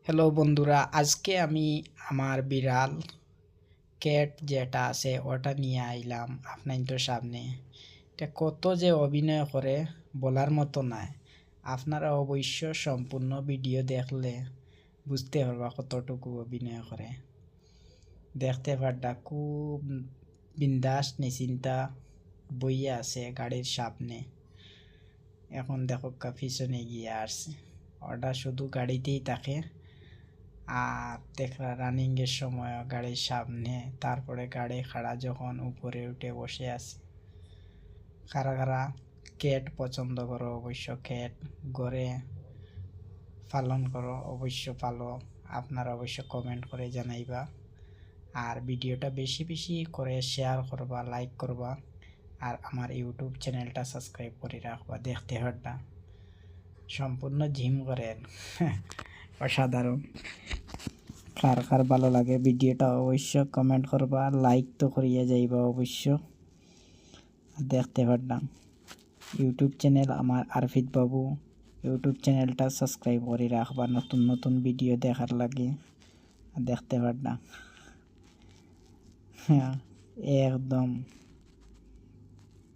Hello বন্ধুরা, আজকে আমি আমার বিড়াল ক্যাট যেটা আছে ওটা নিয়ে আইলাম আপনাদের সামনে। এটা কত যে অভিনয় করে বলার মতো নয়। আপনারা অবশ্য সম্পূর্ণ ভিডিও দেখলে বুঝতে পারবা কতটুকু অভিনয় করে। দেখতে পারটা খুব বিন্দাস নিশ্চিন্তা বইয়া আছে গাড়ির সামনে। এখন দেখো পিছনে গিয়ে আসছে, ওটা শুধু গাড়িতেই থাকে। আর দেখলা রানিংয়ের সময় গাড়ির সামনে, তারপরে গাড়ি খাড়া যখন উপরে উঠে বসে আছে। কারা কারা ক্যাট পছন্দ করো অবশ্য ক্যাট ঘরে পালন করো অবশ্য পালো, আপনারা অবশ্য কমেন্ট করে জানাইবা। আর ভিডিওটা বেশি বেশি করে শেয়ার করবা, লাইক করবা, আর আমার ইউটিউব চ্যানেলটা সাবস্ক্রাইব করে রাখবা। দেখতে হটটা সম্পূর্ণ জিম করেন অসাধারণ। কার কার ভালো লাগে ভিডিওটা অবশ্য কমেন্ট করবা, লাইক তো করিয়া যাইবা অবশ্য। দেখতে পারলাম ইউটিউব চ্যানেল আমার আরফিত বাবু, ইউটিউব চ্যানেলটা সাবস্ক্রাইব করে রাখবা নতুন নতুন ভিডিও দেখার লাগে। দেখতে পারলাম হ্যাঁ, একদম